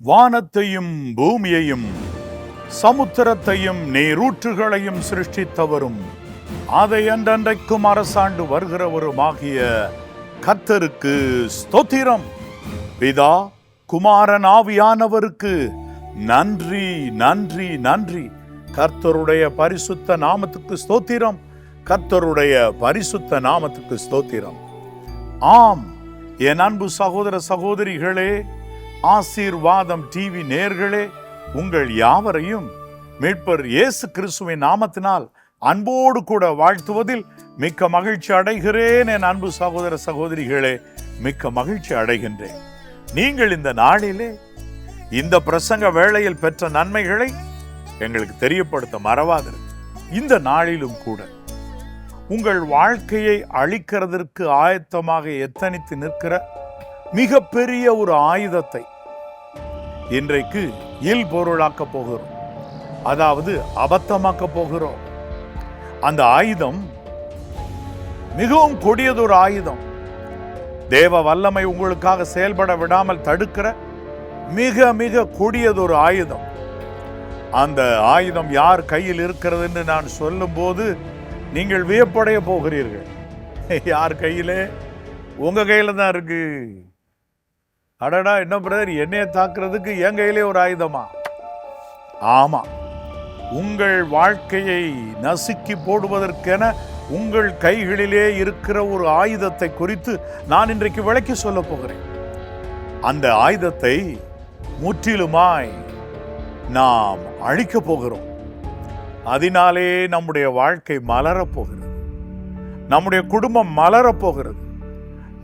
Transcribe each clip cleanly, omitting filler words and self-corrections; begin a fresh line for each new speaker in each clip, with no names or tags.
வானத்தையும் பூமியையும் சமுத்திரத்தையும் நீரூற்றுகளையும் சிருஷ்டித்தவரும் அதை அன்றன்றைக்கும் அரசாண்டு வருகிறவருமாகிய கர்த்தருக்கு ஸ்தோத்திரம். பிதா குமாரன் ஆவியானவருக்கு நன்றி நன்றி நன்றி. கர்த்தருடைய பரிசுத்த நாமத்துக்கு ஸ்தோத்திரம். கர்த்தருடைய பரிசுத்த நாமத்துக்கு ஸ்தோத்திரம். ஆம், என் அன்பு சகோதர சகோதரிகளே, ஆசீர்வாதம் டிவி நேயர்களே, உங்கள் யாவரையும் மீட்பர் இயேசு கிறிஸ்துவின் நாமத்தினால் அன்போடு கூட வாழ்த்துவதில் மிக்க மகிழ்ச்சி அடைகிறேன். என் அன்பு சகோதர சகோதரிகளே, மிக்க மகிழ்ச்சி அடைகின்றேன். நீங்கள் இந்த நாளிலே இந்த பிரசங்க வேளையில் பெற்ற நன்மைகளை எங்களுக்கு தெரியப்படுத்த மறவாதீர்கள். இந்த நாளிலும் கூட உங்கள் வாழ்க்கையை அழிக்கிறதற்கு ஆயத்தமாக எத்தனித்து நிற்கிற மிகப்பெரிய ஒரு ஆயுதத்தை இன்றைக்கு இல்பொருளாக்க போகிறோம், அதாவது அபத்தமாக்க போகிறோம். அந்த ஆயுதம் மிகவும் கொடியதொரு ஆயுதம். தேவ வல்லமை உங்களுக்காக செயல்பட விடாமல் தடுக்கிற மிக மிக கொடியதொரு ஆயுதம். அந்த ஆயுதம் யார் கையில் இருக்கிறது என்று நான் சொல்லும் போது நீங்கள் வியப்படைய போகிறீர்கள். யார் கையிலே? உங்க கையில தான் இருக்கு. அடடா, என்ன பிரதர், என்னைய தாக்குறதுக்கு என் கையிலே ஒரு ஆயுதமா? ஆமா, உங்கள் வாழ்க்கையை நசுக்கி போடுவதற்கென உங்கள் கைகளிலே இருக்கிற ஒரு ஆயுதத்தை குறித்து நான் இன்றைக்கு விளக்கி சொல்ல போகிறேன். அந்த ஆயுதத்தை முற்றிலுமாய் நாம் அழிக்க போகிறோம். அதனாலே நம்முடைய வாழ்க்கை மலரப் போகிறது, நம்முடைய குடும்பம் மலரப் போகிறது.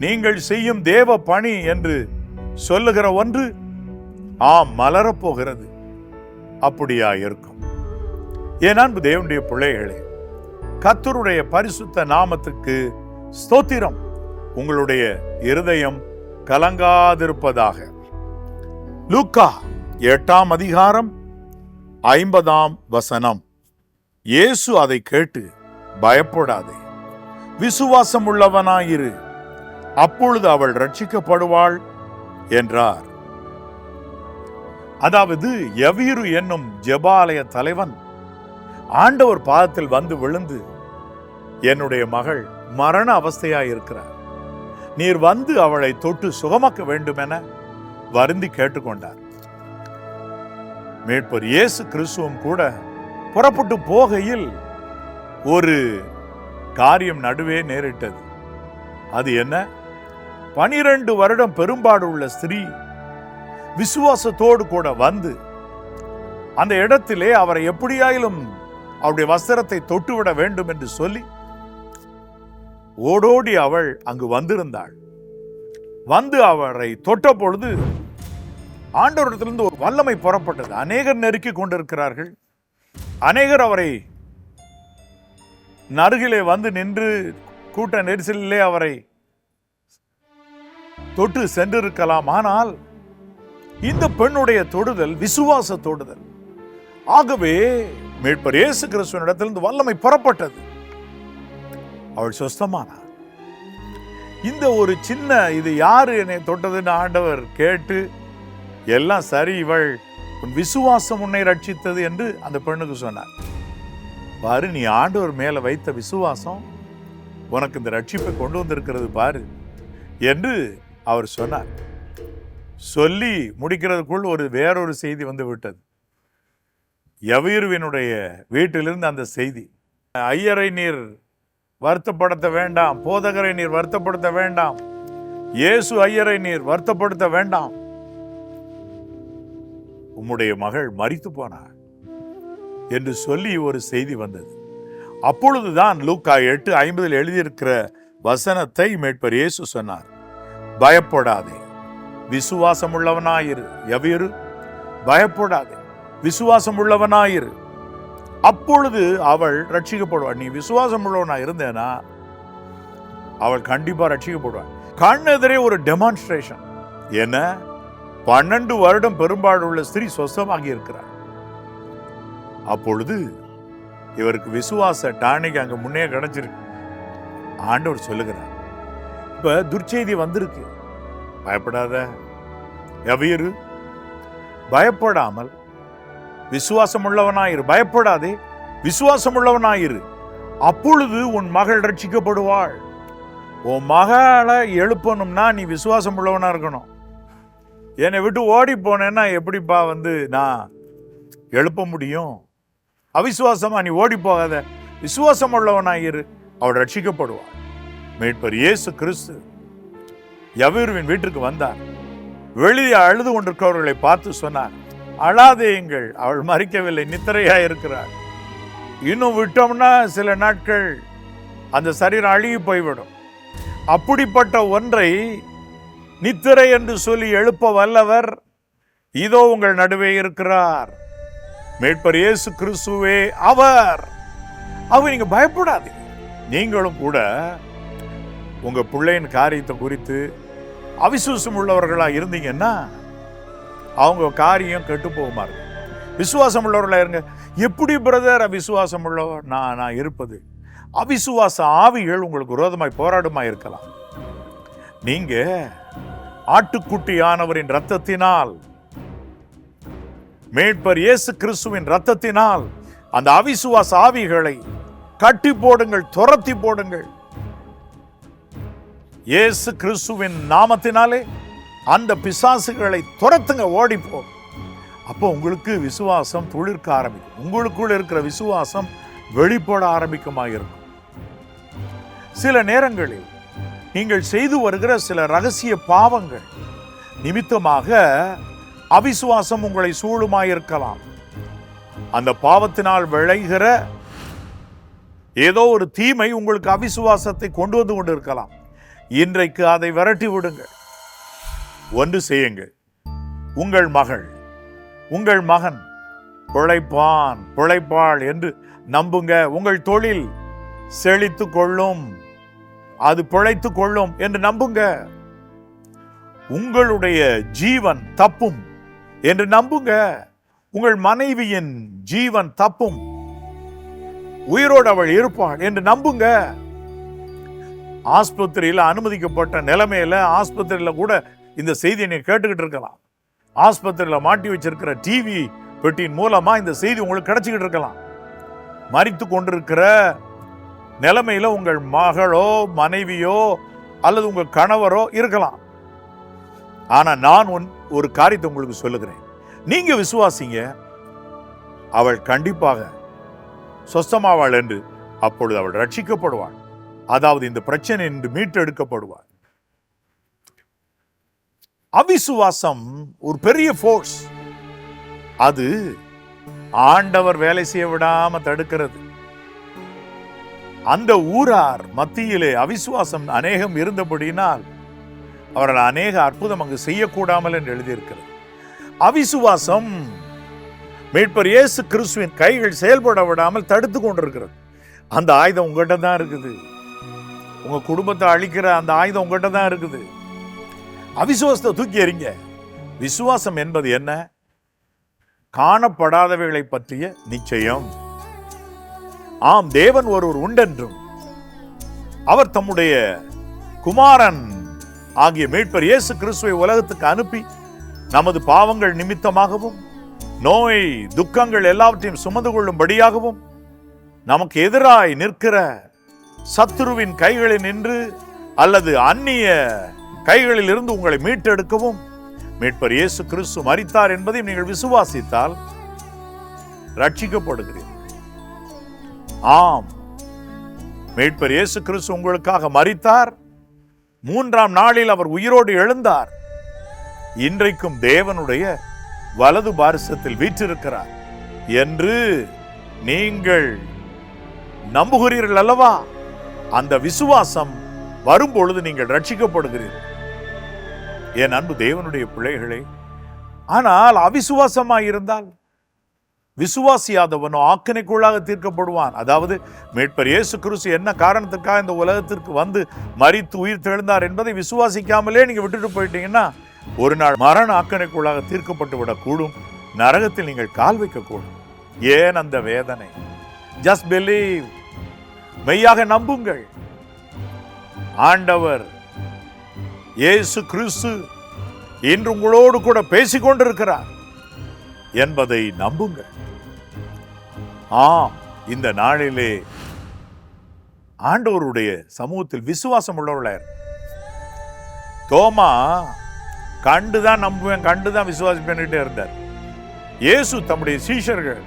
நீங்கள் செய்யும் தேவ பணி என்று சொல்லுகிற ஒன்று மலரப் போகிறது. அப்படியா இருக்கும். என் அன்பு தேவனுடைய பிள்ளைகளே, கர்த்தருடைய பரிசுத்த நாமத்துக்கு ஸ்தோத்திரம். உங்களுடைய இருதயம் கலங்காதிருப்பதாக. லூக்கா 8ஆம் அதிகாரம் 50ஆம் வசனம். இயேசு அதை கேட்டு, பயப்படாதே, விசுவாசம் உள்ளவனாயிரு, அப்பொழுது அவள் ரட்சிக்கப்படுவாள் என்றார். அதாவது யவீரு என்னும் ஜெபாலய தலைவன் ஆண்டவர் பாதத்தில் வந்து விழுந்து, என்னுடைய மகள் மரண அவஸ்தையாயிருக்கிறார், நீர் வந்து அவளை தொட்டு சுகமாக்க வேண்டும் என வருந்தி கேட்டுக்கொண்டார். மீட்பர் இயேசு கிறிஸ்துவும் கூட புறப்பட்டு போகையில் ஒரு காரியம் நடுவே நேரிட்டது. அது என்ன? 12 வருடம் பெரும்பாடு உள்ள ஸ்திரீ விசுவாசத்தோடு கூட வந்து அந்த இடத்திலே அவரை எப்படியாயிலும் அவருடைய வஸ்திரத்தை தொட்டுவிட வேண்டும் என்று சொல்லி ஓடோடி அவள் அங்கு வந்திருந்தாள். வந்து அவரை தொட்ட பொழுது ஆண்டவரிடத்திலிருந்து ஒரு வல்லமை புறப்பட்டது. அநேகர் நெருக்கி கொண்டிருக்கிறார்கள். அநேகர் அவரை நருகிலே வந்து நின்று கூட்ட நெரிசலிலே அவரை தொட்டு சென்றிருக்கலாம். ஆனால் இந்த பெண்ணுடைய தொடுதல் விசுவாச தொடுதல். ஆகவே மீட்பர் இயேசு கிறிஸ்துவின் இடத்திலிருந்து வல்லமை புறப்பட்டது. அவள் சுஸ்தமானார். இந்த ஒரு சின்ன, இது யாரு என்னை தொட்டதுன்னு ஆண்டவர் கேட்டு, எல்லாம் சரி, இவள் உன் விசுவாசம் உன்னை ரட்சித்தது என்று அந்த பெண்ணுக்கு சொன்னார். பாரு, நீ ஆண்டவர் மேல வைத்த விசுவாசம் உனக்கு இந்த ரட்சிப்பை கொண்டு வந்திருக்கிறது பாரு என்று அவர் சொன்னார். சொல்லி முடிக்கிறதுக்குள் வேறொரு செய்தி வந்து விட்டது. யவீருவினுடைய வீட்டிலிருந்து அந்த செய்தி, ஐயரை நீர் வருத்தப்படுத்த வேண்டாம், போதகரை நீர் வருத்தப்படுத்த வேண்டாம், இயேசு ஐயரை நீர் வருத்தப்படுத்த வேண்டாம், உம்முடைய மகள் மரித்து போனாள் என்று சொல்லி ஒரு செய்தி வந்தது. அப்பொழுதுதான் லூக்கா 8:50 எழுதியிருக்கிற வசனத்தை மீட்பர் இயேசு சொன்னார். பயப்படாதே, விசுவாசம் உள்ளவனாயிரு. யவீரு, பயப்படாதே, விசுவாசம் உள்ளவனாயிரு, அப்பொழுது அவள் ரட்சிக்கப்படுவாள். நீ விசுவாசம் உள்ளவனா இருந்தேனா அவள் கண்டிப்பா ரட்சிக்கப்படுவாள். கண்ணெதிரே ஒரு டெமான்ஸ்ட்ரேஷன். என்ன? 12 வருடம் பெரும்பாடு உள்ள ஸ்திரீ சொஸ்தமாகி இருக்கிறார். அப்பொழுது இவருக்கு விசுவாச டானிக் அங்க முன்னே கிடைச்சிருக்கு. ஆண்டவர் சொல்லுகிறார், இப்ப துர்ச்செய்தி வந்திருக்கு, பயப்படாத யவீரு, பயப்படாமல் விசுவாசம் உள்ளவனாயிரு. பயப்படாதே, விசுவாசம் உள்ளவனாயிரு. அப்பொழுது உன் மகள் ரட்சிக்கப்படுவாள். உன் மகளை எழுப்பணும்னா நீ விசுவாசம் உள்ளவனா இருக்கணும். என்னை விட்டு ஓடி போனேன்னா எப்படிப்பா நான் எழுப்ப முடியும்? அவிசுவாசமா நீ ஓடி போகாத, விசுவாசம் உள்ளவனாயிரு, அவள் ரட்சிக்கப்படுவாள். மீட்பர் இயேசு கிறிஸ்து யவீருவின் வீட்டிற்கு வந்தார். வெளியே அழுது கொண்டிருக்கிறவர்களை பார்த்து சொன்னார், அழாதேயுங்கள், அவள் மறிக்கவில்லை, நித்திரையா இருக்கிறாள். இன்னும் விட்டோம்னா சில நாட்கள் அந்த சரீரம் அழுகி போய்விடும். அப்படிப்பட்ட ஒன்றை நித்திரை என்று சொல்லி எழுப்ப வல்லவர் இதோ உங்கள் நடுவே இருக்கிறார். மீட்பர் இயேசு கிறிஸ்துவே அவர். நீங்க பயப்படாதீங்க. நீங்களும் கூட உங்க பிள்ளையின் காரியத்தை குறித்து அவிசுவாசம் உள்ளவர்களா இருந்தீங்கன்னா அவங்க காரியம் கெட்டு போகுமா இருக்கு. விசுவாசம் உள்ளவர்களா இருங்க. எப்படி பிரதர் அவிசுவாசம் உள்ளவர்? நான் இருப்பது அவிசுவாச ஆவிகள் உங்களுக்கு விரோதமாய் போராடுமாய் இருக்கலாம். நீங்க ஆட்டுக்குட்டியானவரின் இரத்தத்தினால், மீட்பர் இயேசு கிறிஸ்துவின் இரத்தத்தினால் அந்த அவிசுவாச ஆவிகளை கட்டி போடுங்கள், துரத்தி போடுங்கள். இயேசு கிறிஸ்துவின் நாமத்தினாலே அந்த பிசாசுகளை துரத்துங்க, ஓடிப்போ. அப்போ உங்களுக்கு விசுவாசம் துளிர்க்க ஆரம்பிக்கும். உங்களுக்குள்ள இருக்கிற விசுவாசம் வெளிப்பட ஆரம்பிக்குமாயிருக்கும். சில நேரங்களில் நீங்கள் செய்து வருகிற சில ரகசிய பாவங்கள் நிமித்தமாக அவிசுவாசம் உங்களை சூழுமாயிருக்கலாம். அந்த பாவத்தினால் விளைகிற ஏதோ ஒரு தீமை உங்களுக்கு அவிசுவாசத்தை கொண்டு வந்து கொண்டிருக்கலாம். இன்றைக்கு அதை விரட்டி விடுங்கள். ஒன்று செய்யுங்கள். உங்கள் மகள், உங்கள் மகன் பிழைப்பான், பிழைப்பாள் என்று நம்புங்க. உங்கள் தொழில் செழித்து கொள்ளும், அது பிழைத்து கொள்ளும் என்று நம்புங்க. உங்களுடைய ஜீவன் தப்பும் என்று நம்புங்க. உங்கள் மனைவியின் ஜீவன் தப்பும், உயிரோடு அவள் இருப்பாள் என்று நம்புங்க. ஆஸ்பத்திரியில் அனுமதிக்கப்பட்ட நிலைமையில ஆஸ்பத்திரியில் கூட இந்த செய்தியை நீங்க கேட்டுக்கிட்டு இருக்கலாம். ஆஸ்பத்திரியில் மாட்டி வச்சிருக்கிற டிவி பெட்டியின் மூலமா இந்த செய்தி உங்களுக்கு கிடைச்சிக்கிட்டு இருக்கலாம். மரித்து கொண்டிருக்கிற நிலைமையில உங்கள் மகளோ மனைவியோ அல்லது உங்கள் கணவரோ இருக்கலாம். ஆனா நான் ஒரு காரியத்தை உங்களுக்கு சொல்லுகிறேன். நீங்க விசுவாசிங்க, அவள் கண்டிப்பாக சொஸ்தமாவாள் என்று. அப்பொழுது அவள் ரட்சிக்கப்படுவாள். அதாவது இந்த பிரச்சனை என்று மீட்டெடுக்கப்படுவாள். அவிசுவாசம் ஒரு பெரிய ஃபோர்ஸ். அது ஆண்டவர் வேலை செய்ய விடாம தடுக்கிறது. அந்த ஊரார் மத்தியிலே அவிசுவாசம் அநேகம் இருந்தபடியினால் அவர்கள் அநேக அற்புதம் அங்கு செய்யக்கூடாமல் என்று எழுதியிருக்கிறது. அவிசுவாசம் மீட்பர் இயேசு கிறிஸ்துவின் கைகள் செயல்பட விடாமல் தடுத்து கொண்டிருக்கிறது. அந்த ஆயுதம் உங்கள்கிட்ட தான் இருக்குது. உங்க குடும்பத்தை அழிக்கிற அந்த ஆயுதம் உங்கள்கிட்ட தான் இருக்குது. அவிசுவாசத்தை தூக்கி எறிங்க. விசுவாசம் என்பது என்ன? காணப்படாதவைகளை பற்றிய நிச்சயம். ஆம், தேவன் ஒருவர் உண்டென்றும் அவர் தம்முடைய குமாரன் ஆகிய மீட்பர் இயேசு கிறிஸ்துவை உலகத்துக்கு அனுப்பி நமது பாவங்கள் நிமித்தமாகவும் நோய் துக்கங்கள் எல்லாவற்றையும் சுமந்து கொள்ளும்படியாகவும் நமக்கு எதிராய் நிற்கிற சத்துருவின் கைகளில் நின்று அல்லது அந்நிய கைகளில் இருந்து உங்களை மீட்டெடுக்கவும் மீட்பர் இயேசு கிறிஸ்து மரித்தார் என்பதையும் நீங்கள் விசுவாசித்தால் ரட்சிக்கப்படுகிறீர்கள். ஆம், மீட்பர் இயேசு கிறிஸ்து உங்களுக்காக மரித்தார். 3ஆம் நாளில் அவர் உயிரோடு எழுந்தார். இன்றைக்கும் தேவனுடைய வலது பாரிசத்தில் வீற்றிருக்கிறார் என்று நீங்கள் நம்புகிறீர்கள் அல்லவா? அந்த விசுவாசம் வரும்பொழுது நீங்கள் ரட்சிக்கப்படுகிறீர்கள். என் அன்பு தேவனுடைய பிள்ளைகளே, ஆனால் அவிசுவாசமாய் இருந்தால் விசுவாசியாதவனோ ஆக்கினைக்குள்ளாக தீர்க்கப்படுவான். அதாவது மீட்பர் இயேசு கிறிஸ்து என்ன காரணத்துக்காக இந்த உலகத்திற்கு வந்து மரித்து உயிர் தெழுந்தார் என்பதை விசுவாசிக்காமலே நீங்க விட்டுட்டு போயிட்டீங்கன்னா ஒரு நாள் மரண ஆக்கினைக்குள்ளாக தீர்க்கப்பட்டு விடக்கூடும். நரகத்தில் நீங்கள் கால் வைக்கக்கூடும். ஏன் அந்த வேதனை? Just believe. மெய்யாக நம்புங்கள். ஆண்டவர் இயேசு கிறிஸ்து இன்று உங்களோடு கூட பேசிக்கொண்டிருக்கிறார். என்பதை நம்புங்கள். இந்த நாளிலே ஆண்டவருடைய சமூகத்தில் விசுவாசம் உள்ளவர்களார். தோமா கண்டுதான் நம்புவேன், கண்டுதான் விசுவாசிப்பேன்னுட்டே இருந்தார். இயேசு தம்முடைய சீஷர்கள்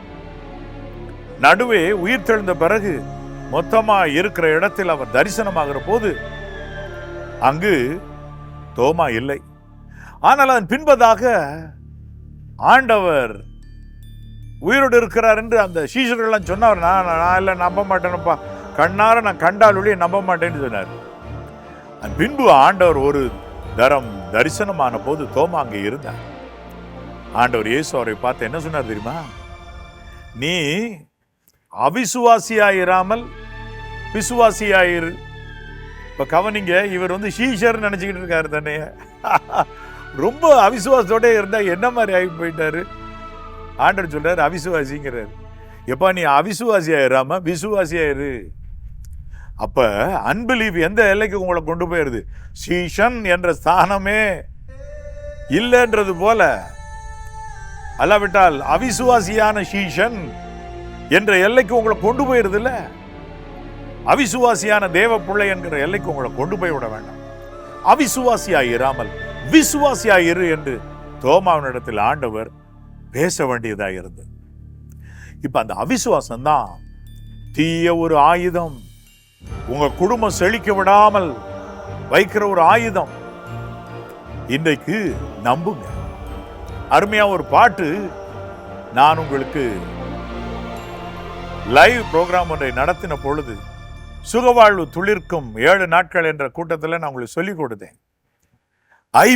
நடுவே உயிர் தெழுந்த பிறகு மொத்தமா இருக்கிற இடத்தில் அவர் தரிசனமாகிற போது அங்கு தோமா இல்லை. ஆனால் அதன் பின்பதாக ஆண்டவர் உயிரோடு இருக்கிறார் என்று அந்த சீஷர்கள்லாம் சொன்னார். நான் இல்லை, நம்ப மாட்டேன்ப்பா, கண்ணார நான் கண்டால் ஒழிய நம்ப மாட்டேன்னு சொன்னார். அதன் பின்பு ஆண்டவர் ஒரு தரம் தரிசனமான போது தோமா அங்கே இருந்தார். ஆண்டவர் இயேசு அவரை பார்த்து என்ன சொன்னார் தெரியுமா? நீ அவிசுவாசியாயிராமல் விசுவாசியாயிரு. இப்ப கவனிங்க, இவர் சீஷர் நினைச்சுக்கிட்டு இருக்காரு தானே. ரொம்ப அவிசுவாசத்தோட இருந்தா என்ன மாதிரி ஆகி போயிட்டாரு. ஆண்டவர் சொல்றாரு அவிசுவாசிங்கிறாரு. எப்பா நீ அவிசுவாசியாயிராம விசுவாசியாயிரு. அப்ப அன்பிலீவ் எந்த எல்லைக்கு உங்களை கொண்டு போயிருது? சீஷன் என்ற ஸ்தானமே இல்லைன்றது போல, அல்லாவிட்டால் அவிசுவாசியான சீஷன் என்ற எல்லைக்கு உங்களை கொண்டு போயிருது இல்ல. அவிசுவாசியான தேவ பிள்ளை என்கிற எல்லைக்கு உங்களை கொண்டு போய் விட வேண்டாம். அவிசுவாசியாயிராமல் விசுவாசியாயிரு என்று தோமாவினிடத்தில் ஆண்டவர் பேச வேண்டியதாக இருந்தது. இப்ப அந்த அவிசுவாசம் தான் தீய ஒரு ஆயுதம். உங்க குடும்பம் செழிக்க விடாமல் வைக்கிற ஒரு ஆயுதம். இன்றைக்கு நம்புங்க. அருமையா ஒரு பாட்டு நான் உங்களுக்கு லைவ் ப்ரோக்ராம் ஒன்றை நடத்தின பொழுது சுகவாழ்வு துளிர்க்கும் 7 நாட்கள் என்ற கூட்டத்தில் நான் உங்களுக்கு சொல்லிக் கொடுத்தேன். ஐ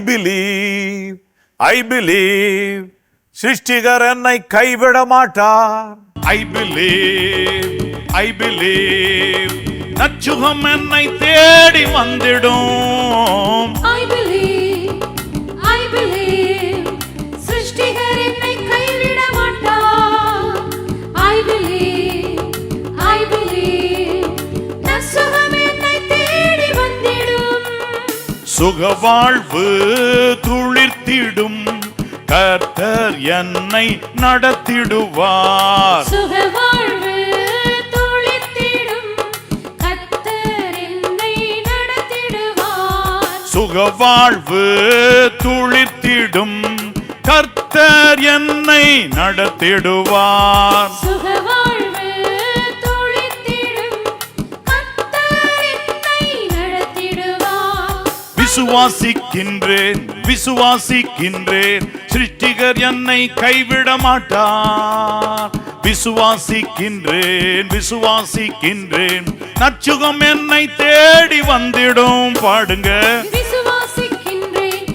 பிலீவ் சிருஷ்டிகர் என்னை கைவிட மாட்டார். ஐ பிலீவ் நற்சுகம் என்னை தேடி வந்திடும்.
I believe சிருஷ்டிகர் என்னை கைவிட மாட்டார். I believe நற்சுகம் என்னை தேடி வந்திடும்.
சுகவாழ்வு துளிர்த்திடும் கர்த்தர் என்னை நடத்திடுவார்.
சுகவாழ்வு துளிர்த்திடும் கர்த்தர் என்னை நடத்திடுவார்.
சுகவாழ்வு துளிர்த்திடும் கர்த்தர் என்னை நடத்திடுவார்.
சுகவாழ்வு துளிர்த்திடும் கர்த்தர் என்னை நடத்திடுவார்.
விசுவாசிக்கின்றேன் சிருஷ்டிகர் என்னை கைவிட மாட்டார். விசுவாசிக்கின்றேன் நற்சுகம் என்னை தேடி வந்திடும். பாடுங்க.
விசுவாசிக்கின்றேன்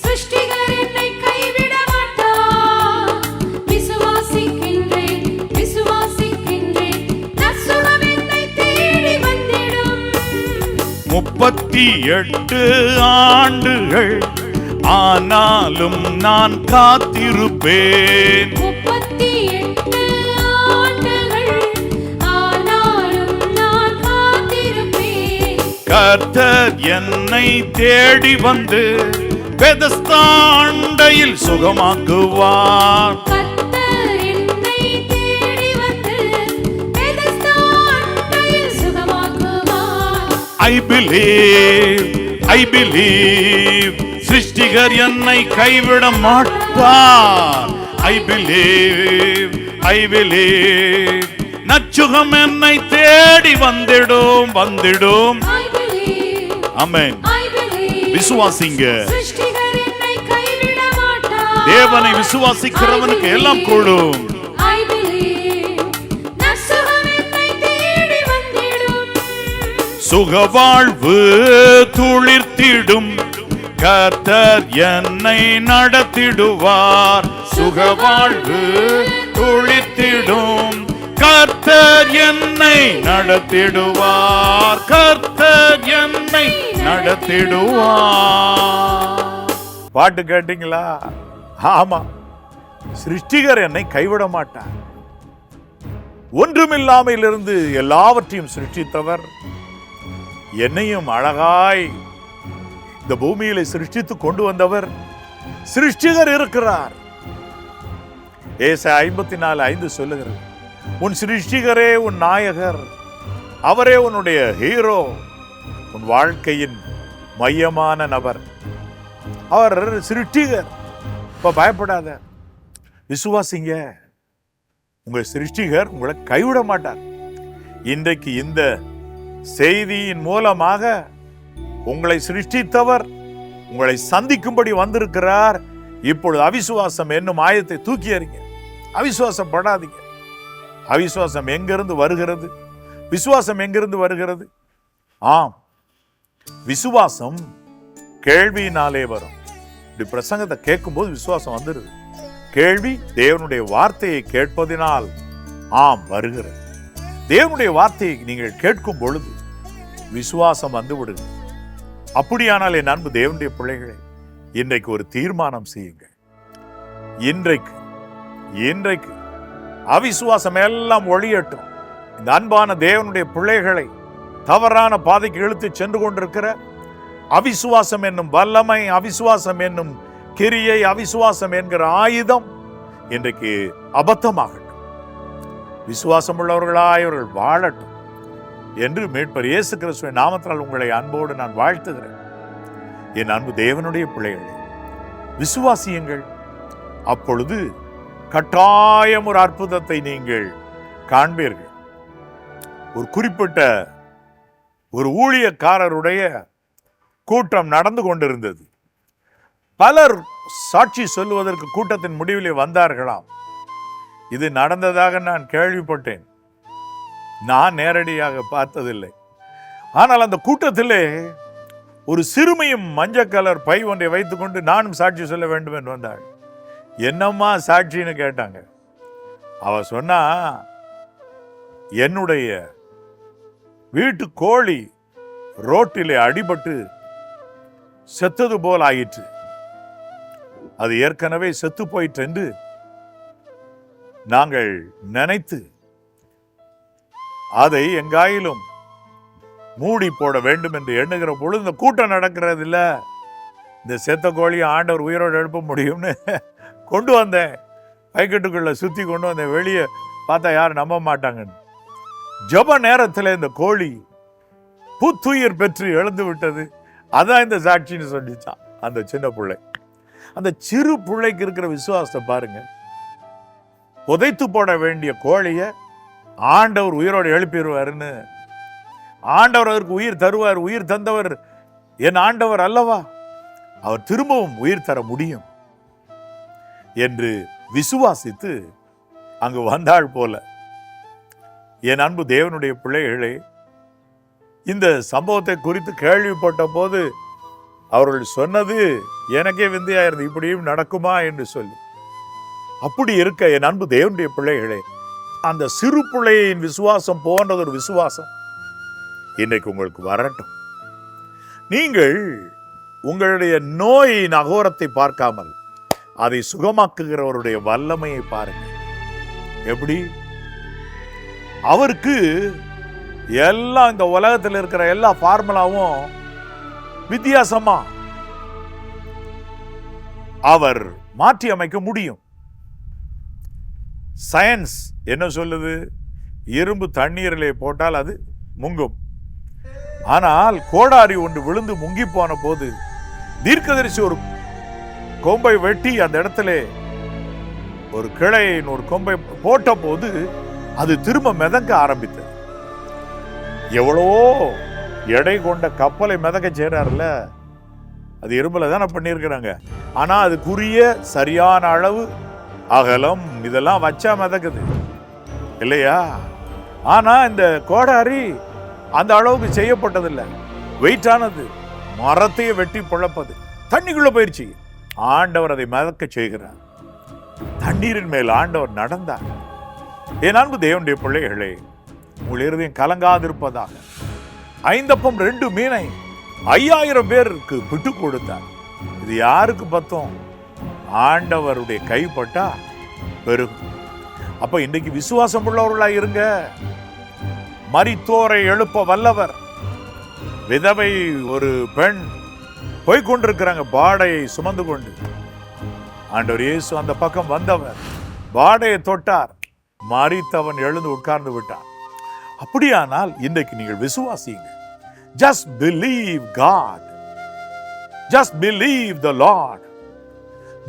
சிருஷ்டிகர் என்னை கைவிட மாட்டார். விசுவாசிக்கின்றேன் நற்சுகம் என்னை தேடி வந்திடும்.
38 ஆண்டுகள் ஆனாலும் நான் காத்திருப்பேன்.
38 ஆண்டுகள் ஆனாலும் நான் காத்திருப்பேன்.
கர்த்தர் என்னை தேடி வந்து பெதஸ்தாண்டையில் சுகமாக்குவார்.
கர்த்தர் என்னை தேடி வந்து பெதஸ்தாண்டையில் சுகமாக்குவார்.
ஐ பிலீவ் சிருஷ்டிகர் என்னை கைவிட மாட்டார். ஐ பிலீவ் நற்சுகம் என்னை தேடி வந்திடும். ஆமென். விசுவாசிங்க.
சிருஷ்டிகர் என்னை கைவிட மாட்டார்.
தேவனை விசுவாசிக்கிறவனுக்கு எல்லாம் கூடும்.
I believe நற்சுகம் என்னை தேடி வந்திடும்.
சுகவாழ்வு துளிர்த்திடும் கர்த்தர் என்னை நடத்திடுவார். சுகவாழ்வு துளிர்த்திடும் கர்த்தர் என்னை நடத்திடுவார். பாட்டு கேட்டீங்களா? ஆமா, சிருஷ்டிகர் என்னை கைவிட மாட்டார். ஒன்றுமில்லாமையிலிருந்து எல்லாவற்றையும் சிருஷ்டித்தவர் என்னையும் அழகாய் இந்த பூமியில சிருஷ்டித்து கொண்டு வந்தவர் சிருஷ்டிகர் இருக்கிறார். ஏசாயா 54:5 சொல்லுகிறது, உன் சிருஷ்டிகரே உன் நாயகர், அவரே உன்னுடைய ஹீரோ, உன் வாழ்க்கையின் மையமான நபர். அவர் சிருஷ்டிகர். இப்ப பயப்படாத, விசுவாசிங்க. உங்கள் சிருஷ்டிகர் உங்களை கைவிட மாட்டார். இன்றைக்கு இந்த செய்தியின் மூலமாக உங்களை சிருஷ்டித்தவர் உங்களை சந்திக்கும்படி வந்திருக்கிறார். இப்பொழுது அவிசுவாசம் என்னும் ஆயத்தை தூக்கி எறிங்க. அவிசுவாசம் படாதீங்க. அவிசுவாசம் எங்கிருந்து வருகிறது? விசுவாசம் எங்கிருந்து வருகிறது? ஆம், விசுவாசம் கேள்வியினாலே வரும். இப்படி பிரசங்கத்தை கேட்கும்போது விசுவாசம் வந்துருது. கேள்வி தேவனுடைய வார்த்தையை கேட்பதினால் ஆம் வருகிறது. தேவனுடைய வார்த்தையை நீங்கள் கேட்கும் பொழுது விசுவாசம் வந்து விடுங்க. அப்படியானால் என் அன்பு தேவனுடைய பிள்ளைகளை, இன்றைக்கு ஒரு தீர்மானம் செய்யுங்கள். இன்றைக்கு அவிசுவாசம் எல்லாம் ஒழியட்டும். இந்த அன்பான தேவனுடைய பிள்ளைகளை தவறான பாதைக்கு இழுத்து சென்று கொண்டிருக்கிற அவிசுவாசம் என்னும் வல்லமை, அவிசுவாசம் என்னும் கிரியை, அவிசுவாசம் என்கிற ஆயுதம் இன்றைக்கு அபத்தமாகட்டும். விசுவாசம் உள்ளவர்களாய் அவர்கள் வாழட்டும் என்று மீட்பர் இயேசு கிறிஸ்துவின் நாமத்தால் உங்களை அன்போடு நான் வாழ்த்துகிறேன். என் அன்பு தேவனுடைய பிள்ளைகளே, விசுவாசியுங்கள். அப்பொழுது கட்டாயம் ஒரு அற்புதத்தை நீங்கள் காண்பீர்கள். ஒரு குறிப்பிட்ட ஒரு ஊழியக்காரருடைய கூட்டம் நடந்து கொண்டிருந்தது. பலர் சாட்சி சொல்லுவதற்கு கூட்டத்தின் முடிவிலே வந்தார்களாம். இது நடந்ததாக நான் கேள்விப்பட்டேன். நான் நேரடியாக பார்த்ததில்லை. ஆனால் அந்த கூட்டத்திலே ஒரு சிறுமியும் மஞ்சள் கலர் பை ஒன்றை வைத்துக்கொண்டு நானும் சாட்சி சொல்ல வேண்டும் என்று வந்தாள். என்னம்மா சாட்சின்னு கேட்டாங்க. அவ சொன்னா, என்னுடைய வீட்டு கோழி ரோட்டிலே அடிபட்டு செத்தது போல் ஆயிற்று. அது ஏற்கனவே செத்து போயிற்று என்று நாங்கள் நினைத்து அதை எங்காயிலும் மூடி போட வேண்டும் என்று எண்ணுகிற பொழுது இந்த கூட்டம் நடக்கிறது இல்ல, இந்த செத்த கோழியை ஆண்டவர் உயிரோடு எழுப்ப முடியும்னு கொண்டு வந்தேன். பைக்கெட்டுக்குள்ள சுத்தி கொண்டு வந்தேன். வெளியே பார்த்தா யாரும் நம்ப மாட்டாங்கன்னு. ஜப நேரத்தில் இந்த கோழி புத்துயிர் பெற்று எழுந்து விட்டது. அதான் இந்த சாட்சின்னு சொல்லிச்சான் அந்த சின்ன பிள்ளை. அந்த சிறு பிள்ளைக்கு இருக்கிற விசுவாசத்தை பாருங்க. புதைத்து போட வேண்டிய கோழியை ஆண்டவர் உயிரோடு எழுப்பிடுவாருன்னு, ஆண்டவர் அதற்கு உயிர் தருவார். உயிர் தந்தவர் என் ஆண்டவர் அல்லவா, அவர் திரும்பவும் உயிர் தர முடியும் என்று விசுவாசித்து அங்கு வந்தாள் போல. என் அன்பு தேவனுடைய பிள்ளைகளே, இந்த சம்பவத்தை குறித்து கேள்விப்பட்ட போது அவர்கள் சொன்னது எனக்கே விந்தையாயிருந்தது, இப்படியும் நடக்குமா என்று சொல்லி. அப்படி இருக்க என் அன்பு தேவனுடைய பிள்ளைகளே, அந்த சிறு பிள்ளையின் விசுவாசம் போன்றது ஒரு விசுவாசம் இன்றைக்கு உங்களுக்கு வரட்டும். நீங்கள் உங்களுடைய நோயின் அகோரத்தை பார்க்காமல் அதை சுகமாக்குகிறவருடைய வல்லமையை பாருங்கள். எப்படி அவருக்கு எல்லாம் இந்த உலகத்தில் இருக்கிற எல்லா ஃபார்முலாவும் வித்தியாசமா அவர் மாற்றி அமைக்க முடியும். சயின்ஸ் என்ன சொல்லுது? இரும்பு தண்ணீரிலே போட்டால் அது முங்கும். ஆனால் கோடாரி ஒன்று விழுந்து முங்கி போன போது தீர்க்கதரிசி ஒரு கொம்பை வெட்டி அந்த இடத்துல ஒரு கிளையின் ஒரு கொம்பை போட்ட போது அது திரும்ப மிதக்க ஆரம்பித்தது. எவ்வளோ எடை கொண்ட கப்பலை மிதக்க செய்றாருல, அது இரும்புல தானே பண்ணியிருக்கிறாங்க. ஆனா அதுக்குரிய சரியான அளவு அகலம் இதெல்லாம் வச்சா மிதக்குது இல்லையா? ஆனா இந்த கோடாரி அந்த அளவுக்கு செய்யப்பட்டதில்லை. வெயிட்டானது, மரத்தையே வெட்டி பொழப்பது. தண்ணிக்குள்ள போயிடுச்சு. ஆண்டவர் அதை மிதக்க செய்கிறார். தண்ணீரின் மேல் ஆண்டவர் நடந்தார். என் அன்பு தேவனுடைய பிள்ளைகளே, உங்கள் இருதயம் கலங்காதிருப்பதாக 5 அப்பம் 2 மீனை 5000 பேருக்கு விட்டு கொடுத்தார். இது யாருக்கு பத்தும்? ஆண்டவருடைய கைப்பட்டா பெருகும். அப்ப இன்றைக்கு விசுவாசம் உள்ளவர்களா இருங்க. மரித்தோரை எழுப்ப வல்லவர். விதவை ஒரு பெண் போய்கொண்டிருக்கிறாங்க பாடையை சுமந்து கொண்டு. ஆண்டவர் இயேசு அந்த பக்கம் வந்தவர். வாடையை தொட்டார், மரித்தவன் எழுந்து உட்கார்ந்து விட்டான். அப்படியானால் இன்றைக்கு நீங்கள் விசுவாசியுங்க. Just believe God, just believe the Lord,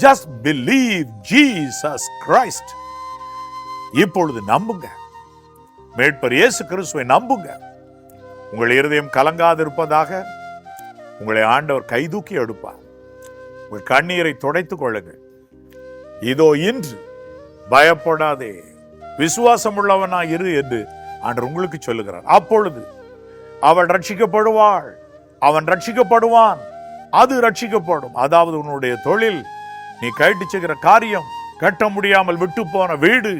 just believe Jesus Christ. இப்பொழுது நம்புங்க, மீட்பர் இயேசு கிறிஸ்துவை நம்புங்க. உங்கள் இருதயம் கலங்காதிருப்பதாக. உங்களை ஆண்டவர் கைதூக்கி எடுப்பார். உங்கள் கண்ணீரை துடைத்துக் கொள்ளுங்கள். இதோ இன்று பயப்படாதே, விசுவாசம் உள்ளவனா இரு என்று ஆண்டவர் உங்களுக்கு சொல்லுகிறார். அப்பொழுது அவள் ரட்சிக்கப்படுவாள், அவன் ரட்சிக்கப்படுவான், அது ரட்சிக்கப்படும். அதாவது உன்னுடைய தொழில், நீ கைட்டு செய்கிற காரியம், கட்ட முடியாமல் விட்டு போன வீடு,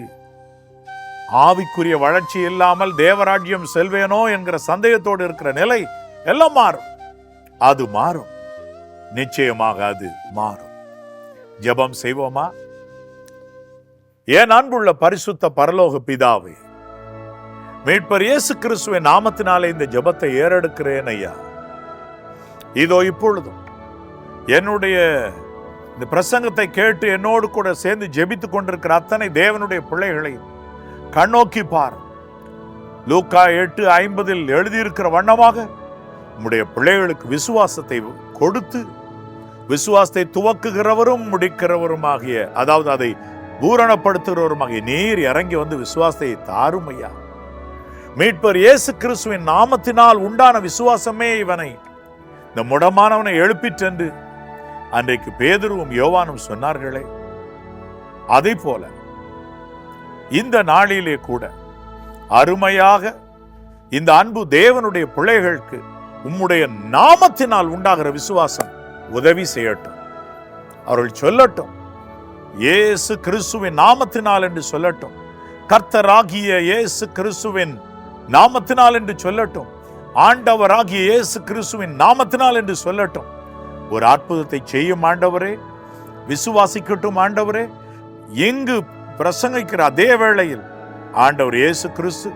ஆவிக்குரிய வளர்ச்சி இல்லாமல் தேவராஜ்யம் செல்வேனோ என்கிற சந்தேகத்தோடு இருக்கிற நிலை எல்லாம் மாறும். அது மாறும், நிச்சயமாக அது மாறும். ஜெபம் செய்வோமா? என் அன்புள்ள பரிசுத்த பரலோக பிதாவே, மீட்பர் இயேசு கிறிஸ்துவின் நாமத்தினாலே இந்த ஜெபத்தை ஏறெடுக்கிறேன் ஐயா. இதோ இப்பொழுதும் என்னுடைய இந்த பிரசங்கத்தை கேட்டு என்னோடு கூட சேர்ந்து ஜெபித்துக் கொண்டிருக்கிற அத்தனை தேவனுடைய பிள்ளைகளையும் கண்ணோக்கி பார். லூக்கா 8:50 எழுதியிருக்கிற வண்ணமாக உம்முடைய பிள்ளைகளுக்கு விசுவாசத்தை கொடுத்து, விசுவாசத்தை துவக்குகிறவரும் முடிக்கிறவருமாகிய, அதாவது அதை பூரணப்படுத்துகிறவருமாகிய நீர் இறங்கி வந்து விசுவாசத்தை தாரும் ஐயா. மீட்பர் இயேசு கிறிஸ்துவின் நாமத்தினால் உண்டான விசுவாசமே இவனை, இந்த முடமானவனை எழுப்பிற்றென்று அன்றைக்கு பேதுருவும் யோவானும் சொன்னார்களே, அதை போல இந்த நாளிலே கூட அருமையாக இந்த அன்பு தேவனுடைய பிள்ளைகளுக்கு உம்முடைய நாமத்தினால் உண்டாகிற விசுவாசம் உதவி செய்யட்டும். அவர்கள் சொல்லட்டும், இயேசு கிறிஸ்துவின் நாமத்தினால் என்று சொல்லட்டும், கர்த்தராகிய இயேசு கிறிஸ்துவின் நாமத்தினால் என்று சொல்லட்டும், ஆண்டவராகிய இயேசு கிறிஸ்துவின் நாமத்தினால் என்று சொல்லட்டும். ஒரு அற்புதத்தை செய்யும் ஆண்டவரே, விசுவாசிக்கட்டும் ஆண்டவரே. எங்கு பிரசங்கிக்கிற அதே வேளையில் ஆண்டவர் இயேசு கிறிஸ்து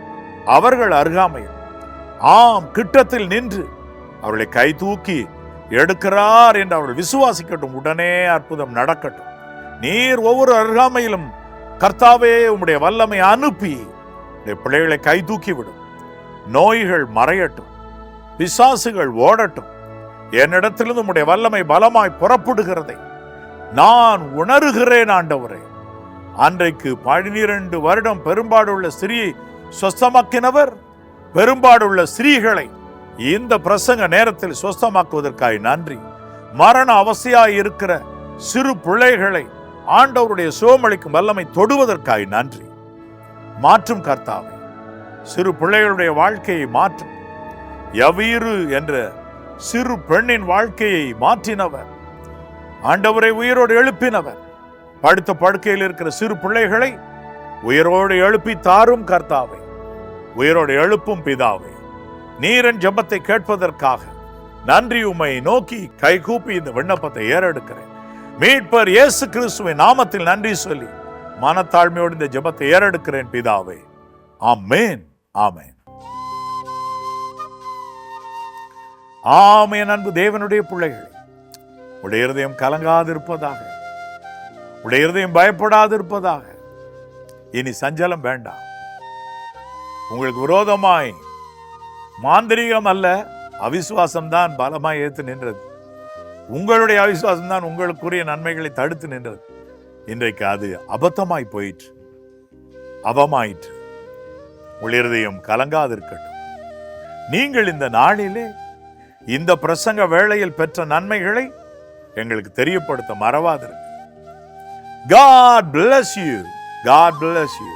அவர்கள் அருகாமையில், ஆம் கிட்டத்தில் நின்று அவர்களை கை தூக்கி எடுக்கிறார் என்று அவர்கள் விசுவாசிக்கட்டும். உடனே அற்புதம் நடக்கட்டும். நீர் ஒவ்வொரு அருகாமையிலும் கர்த்தாவே உம்முடைய வல்லமை அனுப்பி பிள்ளைகளை கை தூக்கி விடும். நோய்கள் மறையட்டும், பிசாசுகள் ஓடட்டும். என்னிடத்திலிருந்து உம்முடைய வல்லமை பலமாய் புறப்படுகிறதை நான் உணர்கிறேன் ஆண்டவரே. அன்றைக்கு 12 வருடம் பெரும்பாடுள்ள ஸ்திரியை சொஸ்தமாக்கினவர், பெரும்பாடுள்ள ஸ்திரீகளை இந்த பிரசங்க நேரத்தில் சொஸ்தமாக்குவதற்காக நன்றி. மரண அவசியாய் இருக்கிற சிறு பிள்ளைகளை ஆண்டவருடைய சுகமளிக்கும் வல்லமை தொடுவதற்காக நன்றி. மாற்றும் கர்த்தாவே, சிறு பிள்ளைகளுடைய வாழ்க்கையை மாற்றும். யவீரு என்ற சிறு பெண்ணின் வாழ்க்கையை மாற்றினவர் ஆண்டவரை உயிரோடு எழுப்பினவர். படுத்த படுக்கையில் இருக்கிற சிறு பிள்ளைகளை உயிரோடு எழுப்பி தாரும் கர்த்தாவே, உயிரோடு எழுப்பும் பிதாவே. நீரின் ஜெபத்தை கேட்பதற்காக நன்றி. உம்மை நோக்கி கைகூப்பி இந்த விண்ணப்பத்தை ஏறெடுக்கிறேன். மீட்பர் இயேசு கிறிஸ்துவின் நாமத்தில் நன்றி சொல்லி மனத்தாழ்மையோடு இந்த ஜெபத்தை ஏறெடுக்கிறேன் பிதாவே. ஆமென், ஆமென், ஆமென். அன்பு தேவனுடைய பிள்ளைகளே, உடைய இருதயம் கலங்காதிருப்பதாக, உடைய இருதயம் பயப்படாதிருப்பதாக. இனி சஞ்சலம் வேண்டாம். உங்களுக்கு விரோதமாய் மாந்திரீகம் அல்ல, அவிசுவாசம் தான் பலமாய் ஏற்று நின்றது. உங்களுடைய அவிசுவாசம் தான் உங்களுக்குரிய நன்மைகளை தடுத்து நின்றது. இன்றைக்கு அது அபத்தமாய் போயிற்று, அவமாயிற்று. உங்கள் இருதயம் கலங்காதிருக்கட்டும். நீங்கள் இந்த நாளிலே இந்த பிரசங்க வேளையில் பெற்ற நன்மைகளை எங்களுக்கு தெரியப்படுத்த மறவாதிருங்க. God bless you. God bless you.